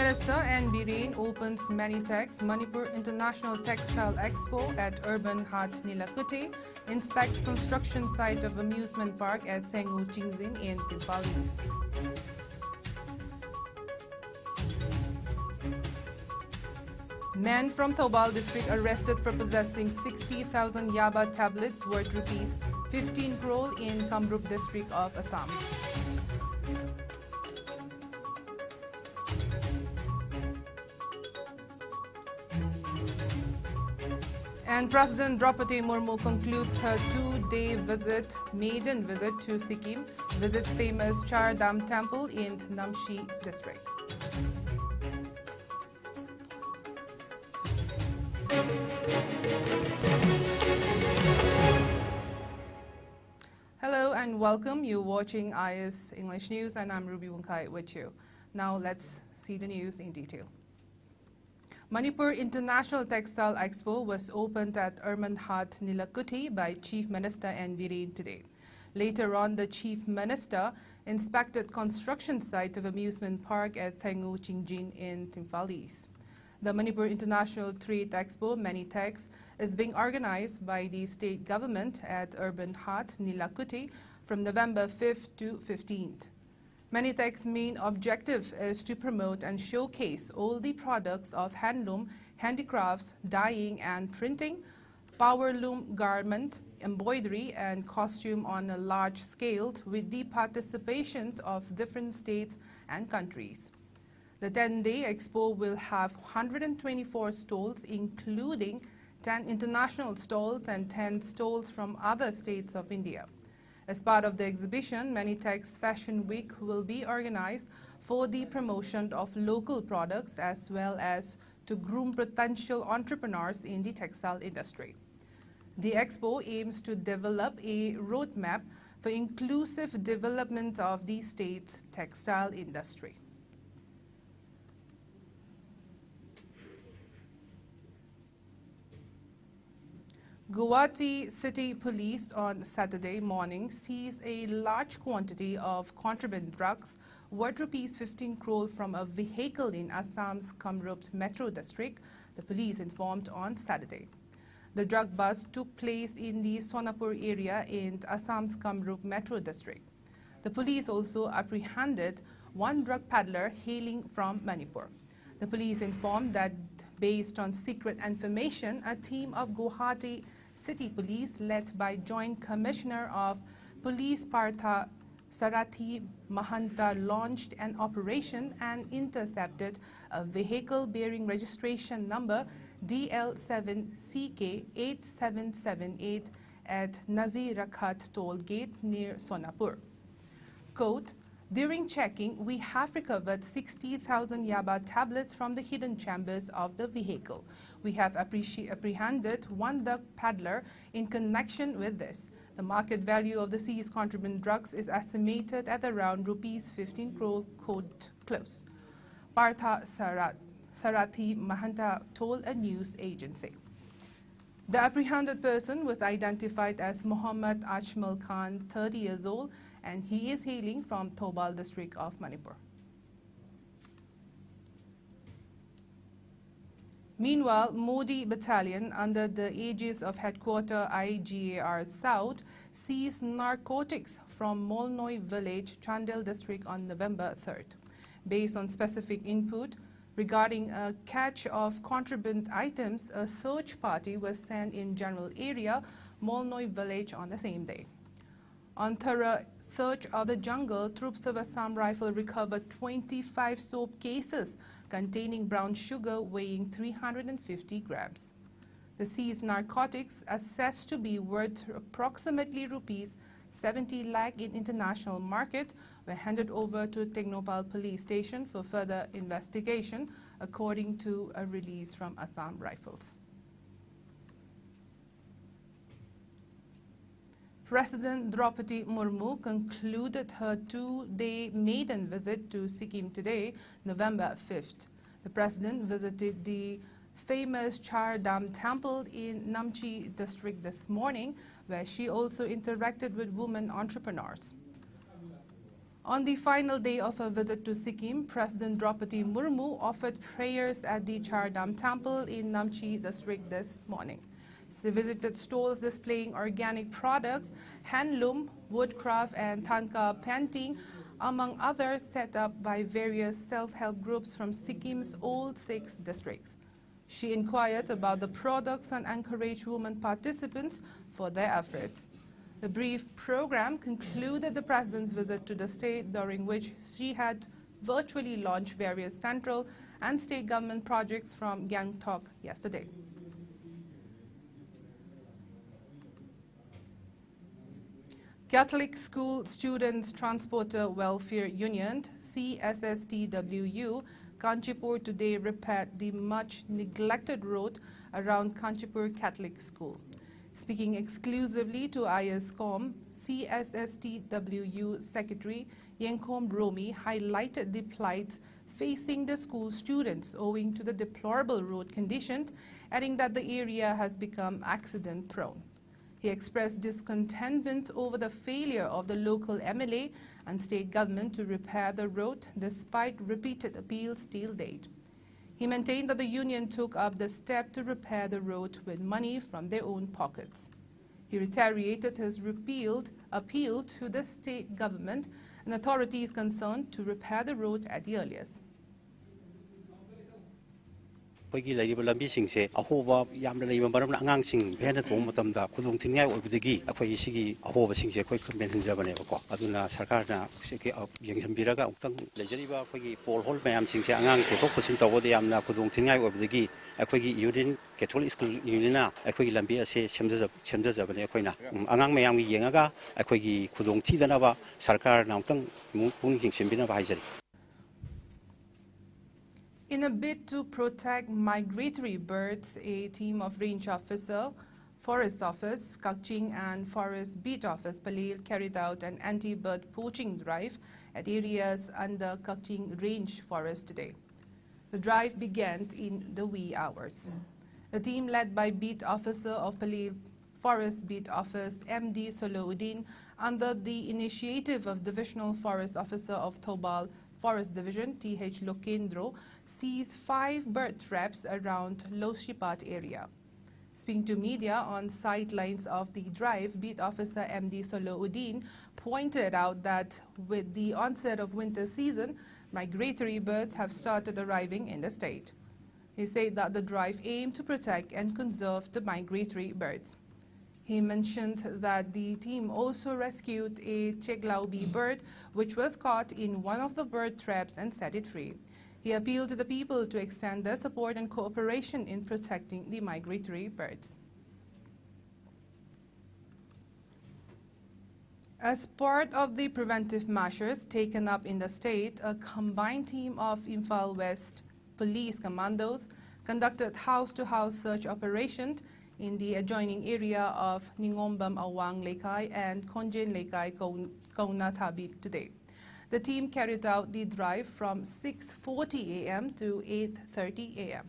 Minister N. Biren opens Manitex Manipur International Textile Expo at Urban Hat Nilakuti, inspects construction site of amusement park at Thengu Chingzin in Timphal East. Man from Thobal district arrested for possessing 60,000 Yaba tablets worth rupees 15 crore in Kamrup district of Assam. And President Draupadi Murmu concludes her two-day maiden visit to Sikkim, visits famous Char Dham temple in Namchi district. Hello and welcome. You're watching IS English News and I'm WUNGKHAI with you. Now let's see the news in detail. Manipur International Textile Expo was opened at Urban Hat Nilakuti by Chief Minister N. Biren today. Later on, the Chief Minister inspected construction site of amusement park at Thengu Chingzin in Timphal East. The Manipur International Trade Expo, Manitex, is being organized by the state government at Urban Hat Nilakuti from November 5th to 15th. Manitex's main objective is to promote and showcase all the products of handloom, handicrafts, dyeing and printing, power loom garment, embroidery and costume on a large scale with the participation of different states and countries. The 10-day expo will have 124 stalls, including 10 international stalls and 10 stalls from other states of India. As part of the exhibition, Manitex Fashion Week will be organized for the promotion of local products as well as to groom potential entrepreneurs in the textile industry. The expo aims to develop a roadmap for inclusive development of the state's textile industry. Guwahati City Police on Saturday morning seized a large quantity of contraband drugs worth rupees 15 crore from a vehicle in Assam's Kamrup Metro District, the police informed on Saturday. The drug bust took place in the Sonapur area in Assam's Kamrup Metro District. The police also apprehended one drug peddler hailing from Manipur. The police informed that based on secret information, a team of Guwahati City Police, led by Joint Commissioner of Police Partha Sarathi Mahanta, launched an operation and intercepted a vehicle bearing registration number DL7CK8778 at Nazi Rakhat toll gate near Sonapur. Quote, "During checking, we have recovered 60,000 Yaba tablets from the hidden chambers of the vehicle. We have apprehended one drug peddler in connection with this. The market value of the seized contraband drugs is estimated at around rupees 15 crore, quote close," Partha Sarathi Mahanta told a news agency. The apprehended person was identified as Muhammad Ajmal Khan, 30 years old, and he is hailing from Thobal district of Manipur. Meanwhile, Modi Battalion, under the aegis of Headquarter IGAR South, seized narcotics from Molnoi village, Chandel district on November 3rd. Based on specific input regarding a catch of contraband items, a search party was sent in general area, Molnoi village, on the same day. On thorough search of the jungle, troops of Assam Rifle recovered 25 soap cases containing brown sugar weighing 350 grams. The seized narcotics, assessed to be worth approximately rupees 70 lakh in international market, were handed over to Technopal police station for further investigation, according to a release from Assam Rifles. President Draupadi Murmu concluded her two-day maiden visit to Sikkim today, November 5th. The president visited the famous Char Dham temple in Namchi district this morning, where she also interacted with women entrepreneurs. On the final day of her visit to Sikkim, President Draupadi Murmu offered prayers at the Chardam Temple in Namchi district this morning. She visited stalls displaying organic products, handloom, woodcraft and thanka painting, among others set up by various self-help groups from Sikkim's all 6 districts. She inquired about the products and encouraged women participants for their efforts. The brief program concluded the president's visit to the state, during which she had virtually launched various central and state government projects from Gangtok yesterday. Catholic School Students Transporter Welfare Union, CSSTWU, Kanchipur today repaired the much neglected road around Kanchipur Catholic School. Speaking exclusively to Iscom, CSSTWU Secretary Yenkom Romi highlighted the plights facing the school students owing to the deplorable road conditions, adding that the area has become accident-prone. He expressed discontentment over the failure of the local MLA and state government to repair the road despite repeated appeals till date. He maintained that the union took up the step to repair the road with money from their own pockets. He reiterated his repealed appeal to the state government and authorities concerned to repair the road at the earliest. ꯑꯩꯈꯣꯏꯒꯤ ꯂꯩꯔꯤꯕ ꯂꯝꯕꯤꯁꯤꯡꯁꯦ ꯑꯍꯣꯕ ꯌꯥꯝꯅ ꯂꯩꯕ ꯃꯔꯝꯅ ꯑꯉꯥꯡꯁꯤꯡ ꯚꯦꯟꯅ ꯇꯣꯡꯕ ꯃꯇꯝꯗ ꯈꯨꯗꯣꯡꯊꯤꯅꯤꯡꯉꯥꯏ ꯑꯣꯏꯕꯗꯒꯤ ꯑꯩꯈꯣꯏꯒꯤ ꯁꯤꯒꯤ ꯑꯍꯣꯕꯁꯤꯡꯁꯦ ꯑꯩꯈꯣꯏ ꯃꯦꯟꯍꯟꯖꯕꯅꯦꯕꯀꯣ ꯑꯗꯨꯅ ꯁꯔꯀꯥꯔꯅ ꯌꯦꯡꯁꯤꯟꯕꯤꯔꯒ ꯑꯃꯨꯛꯇꯪ ꯂꯩꯖꯔꯤꯕ ꯑꯩꯈꯣꯏꯒꯤ ꯄꯣꯜ ꯍꯣꯜ ꯃꯌꯥꯝꯁꯤꯡꯁꯦ ꯑꯉꯥꯡ ꯄꯨꯊꯣꯛ ꯄꯨꯁꯤꯟ ꯇꯧꯕꯗ ꯌꯥꯝꯅ ꯈꯨꯗꯣꯡꯊꯤꯅꯤꯡꯉꯥꯏ ꯑꯣꯏꯕꯗꯒꯤ ꯑꯩꯈꯣꯏꯒꯤ ꯌꯨꯅꯤꯌꯟ ꯀꯦꯊꯣꯂꯤꯛ ꯁ꯭ꯀꯨꯜ ꯌꯨꯅꯤꯌꯟꯅ ꯑꯩꯈꯣꯏꯒꯤ ꯂꯝꯕꯤ ꯑꯁꯤ ꯁꯦꯝꯖꯕꯅꯦ ꯑꯩꯈꯣꯏꯅ ꯑꯉꯥꯡ ꯃꯌꯥꯝꯒꯤ ꯌꯦꯡꯉꯒ ꯑꯩꯈꯣꯏꯒꯤ ꯈꯨꯗꯣꯡꯊꯤꯗꯅꯕ ꯁꯔꯀꯥꯔꯅ ꯑꯃꯨꯛꯇꯪ ꯄꯨꯛꯅꯤꯡ ꯆꯤꯡꯁꯤꯟꯕꯤꯅꯕ ꯍꯥꯏꯖꯔꯤ. In a bid to protect migratory birds, a team of Range Officer, Forest Office, Kakching and Forest Beat Office, Palil carried out an anti-bird poaching drive at areas under Kakching Range Forest today. The drive began in the wee hours. The team led by Beat Officer of Palil Forest Beat Office, MD Solouddin, under the initiative of Divisional Forest Officer of Thobal Forest Division, TH Lokendro, seized 5 bird traps around Loshipat area. Speaking to media on sidelines of the drive, Beat Officer MD Solouddin pointed out that with the onset of winter season, migratory birds have started arriving in the state. He said that the drive aimed to protect and conserve the migratory birds. He mentioned that the team also rescued a Cheglaubi bird, which was caught in one of the bird traps and set it free. He appealed to the people to extend their support and cooperation in protecting the migratory birds. As part of the preventive measures taken up in the state, a combined team of Imphal West police commandos conducted house-to-house search operations in the adjoining area of Ningombam Awang Lekai and Konjen Lekai Kauna Thabit today. The team carried out the drive from 6:40 a.m. to 8:30 a.m.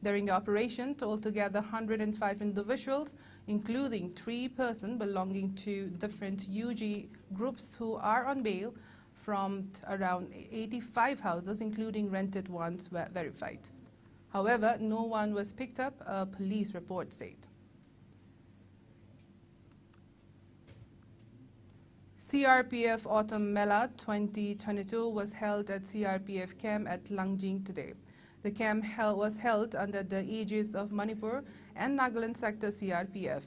During the operation, altogether 105 individuals, including 3 persons belonging to different UG groups who are on bail from around 85 houses, including rented ones, were verified. However, no one was picked up, a police report said. CRPF Autumn Mela 2022 was held at CRPF camp at Langjing today. The camp was held under the aegis of Manipur and Nagaland sector CRPF.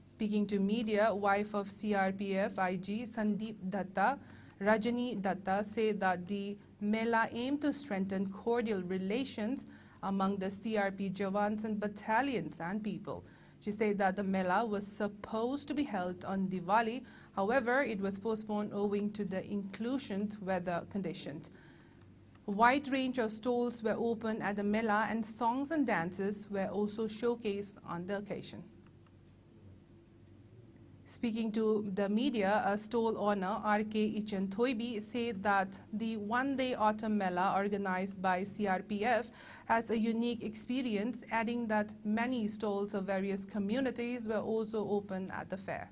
Speaking to media, wife of CRPF IG Sandeep Datta, Rajani Datta, said that the Mela aimed to strengthen cordial relations among the CRP Jawans and battalions and people. She said that the Mela was supposed to be held on Diwali. However, it was postponed owing to the inclement weather conditions. A wide range of stalls were opened at the Mela and songs and dances were also showcased on the occasion. Speaking to the media, a stall owner, R.K. Ichan Thoibi, said that the one-day autumn Mela organized by CRPF has a unique experience, adding that many stalls of various communities were also open at the fair.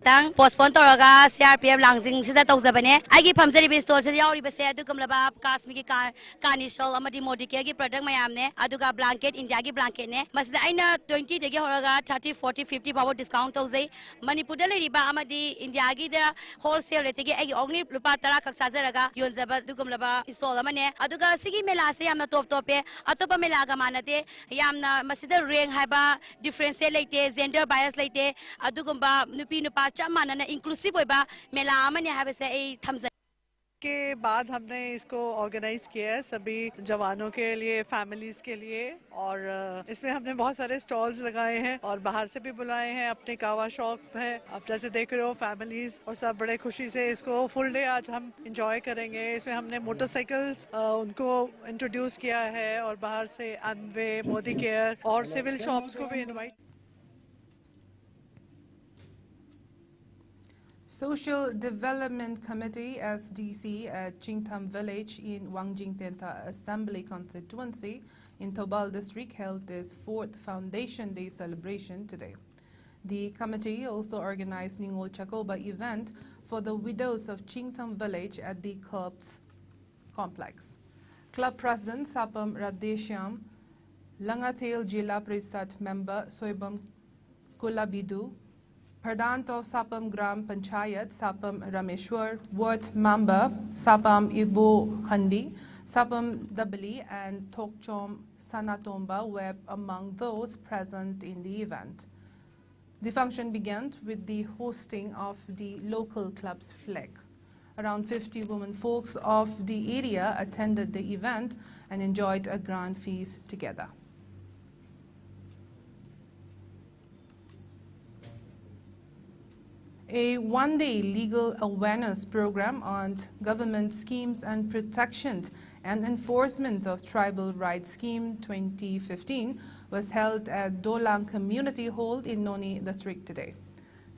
tang postpone toraga CRPF langsing sida tawjabane agi phamjari be store se yauri be se adukumlaba kasmi ki kanisol amadi modicare gi product mayamne aduga blanket india gi blanket ne masida aina 20 degi horaga 30 40 50 power discount tawjai manipur da riba amadi india gi da wholesale rate gi agi ogni rupa 10 khak sajaraga yonjaba adukumlaba store amane aduga sigi mela se yamna top tope atopa mela ga manate yamna masida rank haiba difference leite gender bias leite adugumba nupi nupa चामाना inclusive होइबा मेला आमने हाबेसे ए थमजा के बाद हमने इसको organise किया है सभी जवानों के लिए फैमिलीज के लिए और इसमें हमने बहुत सारे स्टॉल्स लगाए हैं और बाहर से भी बुलाए हैं अपने कावा शॉप है आप जैसे देख रहे हो फैमिलीज और सब बड़े खुशी से इसको फुल डे आज हम एंजॉय करेंगे इसमें हमने मोटरसाइकिल्स उनको इंट्रोड्यूस किया है और बाहर से अनवे मोदी केयर और सिविल शॉप्स को भी invite Social Development Committee SDC at Chingtham Village in WUNGKHAI Assembly Constituency in Tobal District held its 4th Foundation Day celebration today. The committee also organized Ningol Chakoba event for the widows of Chingtham Village at the club's complex. Club President Sapam Radeshyam, Langathel Jila Prisat member Soibam Kulabidu, Pradant of Sapam Gram Panchayat, Sapam Rameshwar, Ward member Sapam Ibo Hanbi, Sapam Dabali and Tokchom Sanatomba were among those present in the event. The function began with the hosting of the local club's flag. Around 50 women folks of the area attended the event and enjoyed a grand feast together. A one-day legal awareness program on government schemes and protection and enforcement of Tribal Rights Scheme 2015 was held at Dolang Community Hall in Noni District today.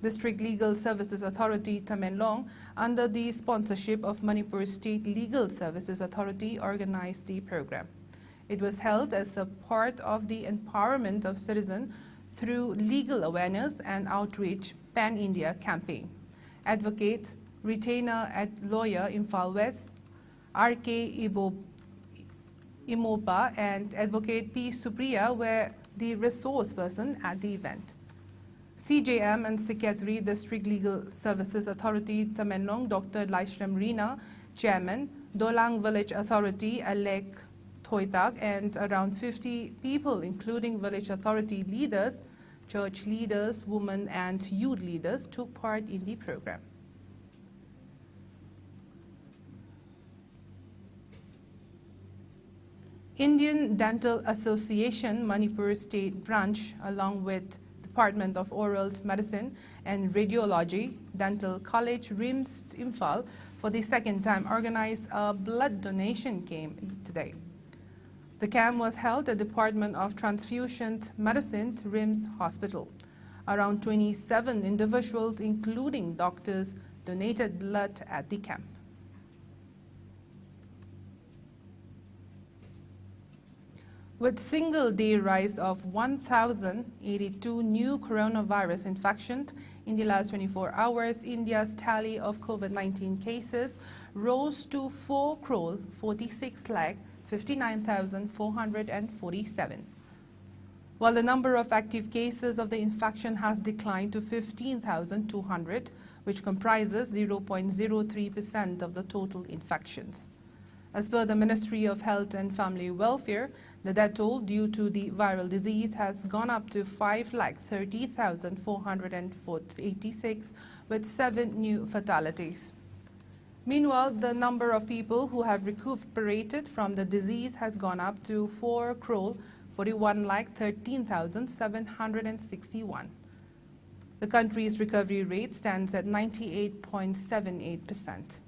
District Legal Services Authority Tamenlong, under the sponsorship of Manipur State Legal Services Authority, organized the program. It was held as a part of the empowerment of citizens through legal awareness and outreach Pan-India campaign. Advocate, retainer at lawyer Imphal West, R.K. Imopa and Advocate P. Supriya were the resource person at the event. CJM and Secretary, District Legal Services Authority Tamenlong, Dr. Laishram Rina, Chairman, Dolang Village Authority, Alek Thoitak, and around 50 people, including village authority leaders, church leaders, women and youth leaders took part in the program. Indian Dental Association Manipur State Branch, along with Department of Oral Medicine and Radiology, Dental College, RIMS Imphal, for the second time organized a blood donation camp today. The camp was held at the Department of Transfusion Medicine, RIMS Hospital. Around 27 individuals, including doctors, donated blood at the camp. With single-day rise of 1,082 new coronavirus infections in the last 24 hours, India's tally of COVID-19 cases rose to 4,46,59,447. While the number of active cases of the infection has declined to 15,200, which comprises 0.03% of the total infections. As per the Ministry of Health and Family Welfare, the death toll due to the viral disease has gone up to 5,30,486, with 7 new fatalities. Meanwhile, the number of people who have recuperated from the disease has gone up to 4,41,13,761. The country's recovery rate stands at 98.78%.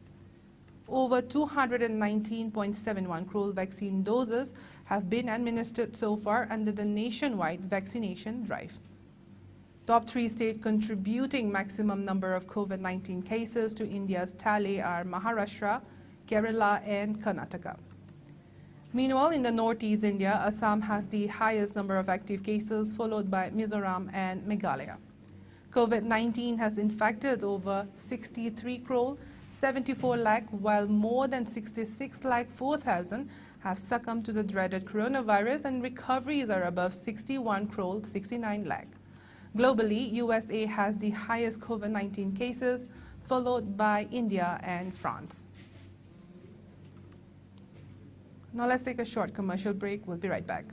Over 219.71 crore vaccine doses have been administered so far under the nationwide vaccination drive. Top 3 states contributing maximum number of COVID-19 cases to India's tally are Maharashtra, Kerala and Karnataka. Meanwhile, in the northeast India, Assam has the highest number of active cases, followed by Mizoram and Meghalaya. COVID-19 has infected over 63 crore 74 lakh, while more than 66 lakh 4,000 have succumbed to the dreaded coronavirus, and recoveries are above 61 crore 69 lakh. Globally, USA has the highest COVID-19 cases, followed by India and France. Now let's take a short commercial break. We'll be right back.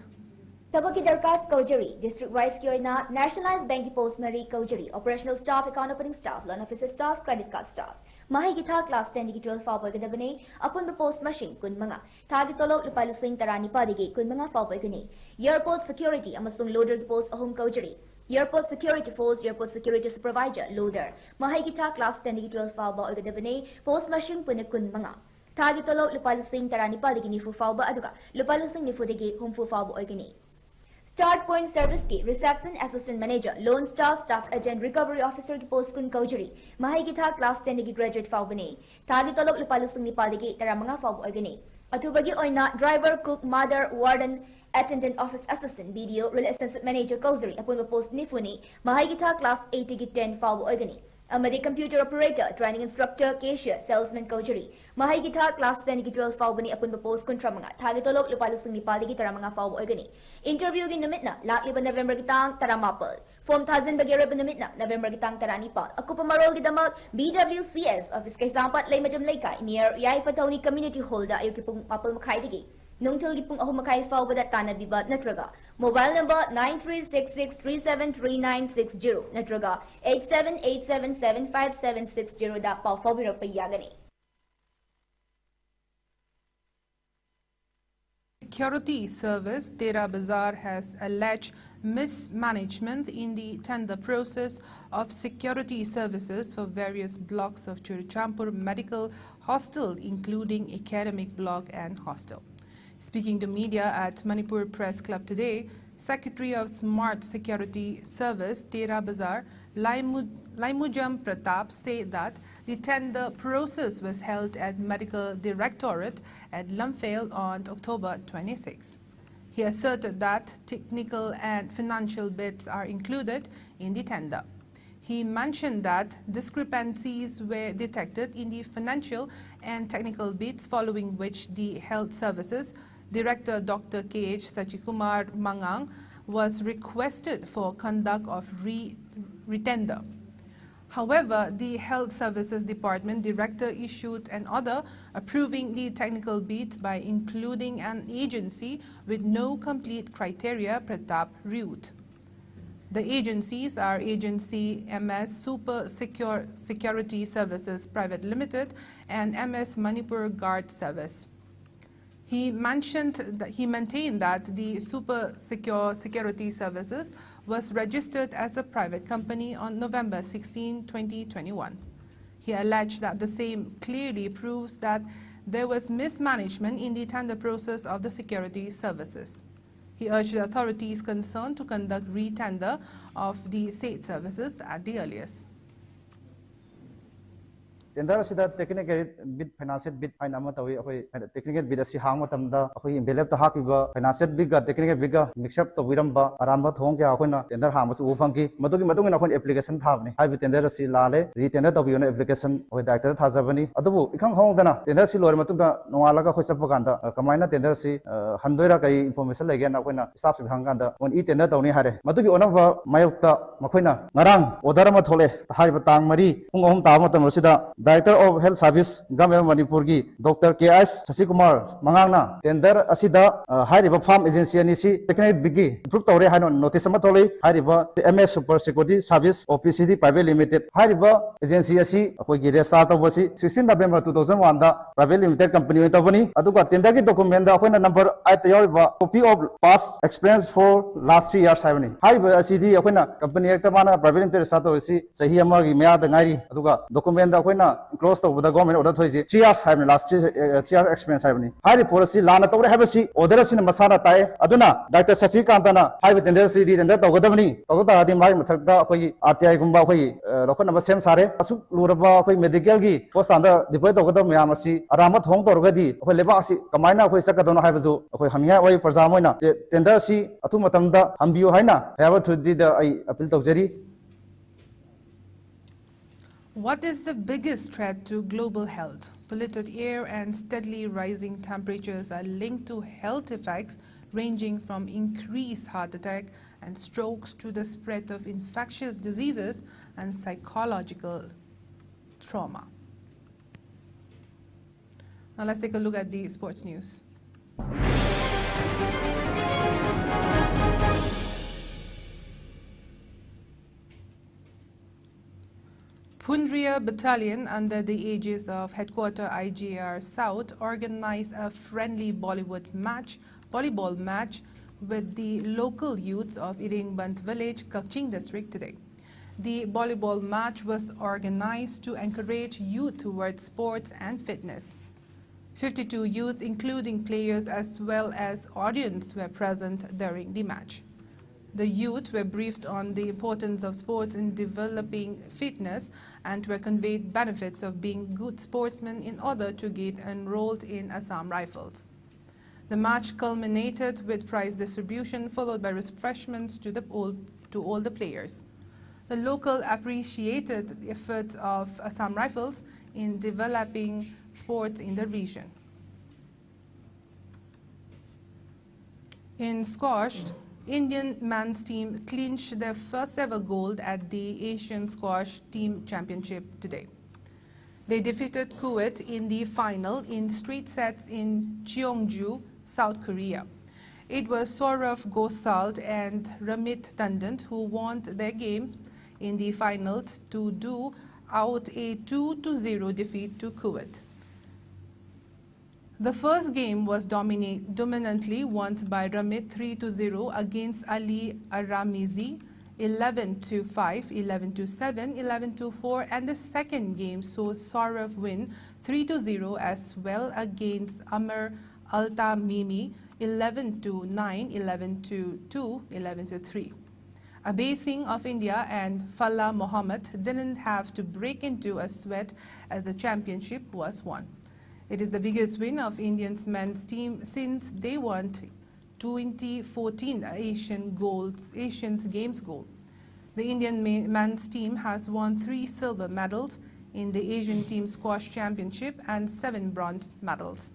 Tabaki Darkas Kojari, District Wise Kyoina, Nationalized Bank Post Mary Kojari, Operational Staff, Account Opening Staff, Loan Officer Staff, Credit Card Staff. Mahigitha Class 10 to 12 Fawboy Gadabane, upon the post machine, Kunmanga, Targetolo, Lupalising Tarani Padigi, Kunmanga Fawboy Gani, Airport Security, Amasung Loader Post Home Kojari, Airport Security Force, Airport Security Supervisor, Loader, Mahigitha Class 10 to 12 Fawboy Gadabane, Post Machine Punakun Targetolo, Lupalising Tarani Padigi, Nifu Fawba Aduga, Lupalising Nifudigi, Home Fawbo Ogani. Start Point Service Key, Reception Assistant Manager, Loan Staff, Staff Agent, Recovery Officer ki Post Kun Kaujari, Mahigitha Class 10 ki Graduate Fawbani, Tagi Tolok Lupalusing Nipaligi, Taramanga Fawbo Ogani, Atubagi Oina, Driver, Cook, Mother, Warden, Attendant Office Assistant, BDO, Real Assistant Manager Kaujari, upon the Post Nifuni, Mahigitha Class 8 ki 10 Fawbo Ogani. Amadi Computer Operator, Training Instructor, Cashier, Salesman Kaujari, Mahigitha Class 10 ki 12 Fawbani upon the Post Kontramanga, Tagitolok Lupalusing Nipaligi Taramanga Fawbo Ogani. Interview in the midna, Lakliba November Gitang, Taramapal. Form 1000 Bagirab in the midna, November Gitang Taranipal. Akupamarol Gidamal, BWCS, Office Kaisampat, Lemajam Leka, near Yaifatoni Community Holder, Ayukipung Apple Makaidigi. Nungtil Gipung Ahumakai Fawba Tana Bibat Natraga. Mobile number 9366373960. Natraga 8787757760. Da Pau Fawbiro Payagani. Security Service, Dera Bazaar, has alleged mismanagement in the tender process of security services for various blocks of Churichampur Medical Hostel, including academic block and hostel. Speaking to media at Manipur Press Club today, Secretary of Smart Security Service, Dera Bazaar, Laimujam Pratap, said that the tender process was held at Medical Directorate at Lumphale on October 26. He asserted that technical and financial bids are included in the tender. He mentioned that discrepancies were detected in the financial and technical bids, following which the Health Services Director Dr. K.H. Sachikumar Mangang was requested for conduct of retender. However, the Health Services Department Director issued an order approving the technical bid by including an agency with no complete criteria, Pratap wrote. The agencies are Agency MS Super Security Services Private Limited and MS Manipur Guard Service. He maintained that the Super Security Services was registered as a private company on November 16, 2021. He alleged that the same clearly proves that there was mismanagement in the tender process of the security services. He urged the authorities concerned to conduct re-tender of the state services at the earliest. Tender asida technical bid financial bid fine amatawi akoi technical bid asi hang matamda akoi envelope ta hapiba financial bid ga technical bid ga mix up to wiramba aramba thong kya akoina tender hang masu ufangki madugi madungina akoi application thabni hai tender asi lale re tender to biona application oi director thajabani adubu ikhang hongdana tender si lor matunda nongalaga khoi chappa ganda kamaina tender si handoira kai information lege na akoina staff si thang ganda on e tender tawni hare madugi onaba mayukta makoina ngarang order ma thole hai batang mari pungom ta matam asida Director of Health Service, Government Manipur ki Dr. K.S. Sachikumar Mangangna tender asida Hariba Farm Agency anisi technical bigi approve tawre haino notice ama tole Hariba MS Super Security Service OPCD Private Limited Hariba agency asi akoi gi restart tawasi 16 November 2001 da Private Limited company oi tawani aduga tender ki document da akoina number 8 yawiba copy of past experience for last 3 years haibani Hariba asidi akoina company ekta mana Private Limited start tawasi sahi ama gi mya da ngairi aduga document da akoina close to the government order thoisi 3 years have last 3 year experience have ni hari policy lana tawre have si order sin masana tai aduna Dr. Sasikanta na have tender si tender tawgadabani tawda adi mai mathakda akoi RTI gumba akoi lokon number same sare asu luraba akoi medical gi post anda deploy tawgadam yam asi aramat hong torgadi akoi leba asi kamaina akoi sakadona have du akoi hamya oi praja moina tender si atu matamda hambiyo haina have to the ai appeal tawjari What is the biggest threat to global health? Polluted air and steadily rising temperatures are linked to health effects ranging from increased heart attack and strokes to the spread of infectious diseases and psychological trauma. Now let's take a look at the sports news. Pundria Battalion, under the aegis of Headquarter IGR South, organized a friendly volleyball match with the local youths of Iringbant Village, Kakching District today. The volleyball match was organized to encourage youth towards sports and fitness. 52 youths, including players as well as audience, were present during the match. The youth were briefed on the importance of sports in developing fitness and were conveyed benefits of being good sportsmen in order to get enrolled in Assam Rifles. The match culminated with prize distribution followed by refreshments to all the players. The local appreciated the efforts of Assam Rifles in developing sports in the region. In squash, Indian men's team clinched their first ever gold at the Asian Squash Team Championship today. They defeated Kuwait in the final in straight sets in Cheongju, South Korea. It was Saurav Gosal and Ramit Tandon who won their game in the final to do out a 2-0 defeat to Kuwait. The first game was dominantly won by Ramit 3-0 against Ali Aramizi 11-5, 11-7, 11-4, and the second game saw Saurav win 3-0 as well against Amar Altamimi 11-9, 11-2, 11-3. Abhay Singh of India and Falla Mohammed didn't have to break into a sweat as the championship was won. It is the biggest win of India's men's team since they won 2014 Asian Games gold. The Indian men's team has won 3 silver medals in the Asian Team Squash Championship and 7 bronze medals.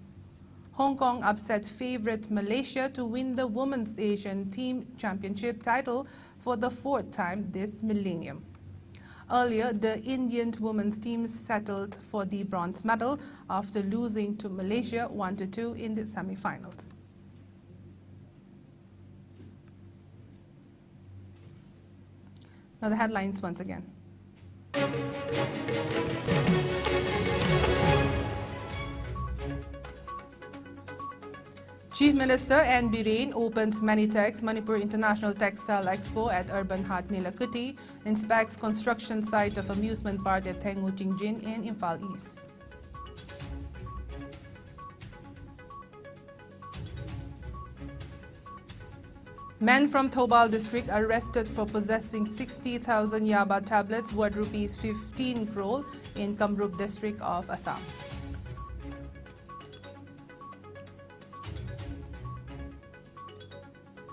Hong Kong upset favorite Malaysia to win the Women's Asian Team Championship title for the 4th time this millennium. Earlier, the Indian women's team settled for the bronze medal after losing to Malaysia 1-2 in the semi-finals. Now the headlines once again. Chief Minister N. Biren opens Manitex Manipur International Textile Expo at Urban Heart Nilakuti, inspects construction site of amusement park at Thengu Chingjin in Imphal East. Men from Thobal district arrested for possessing 60,000 Yaba tablets worth rupees 15 crore in Kamrup district of Assam.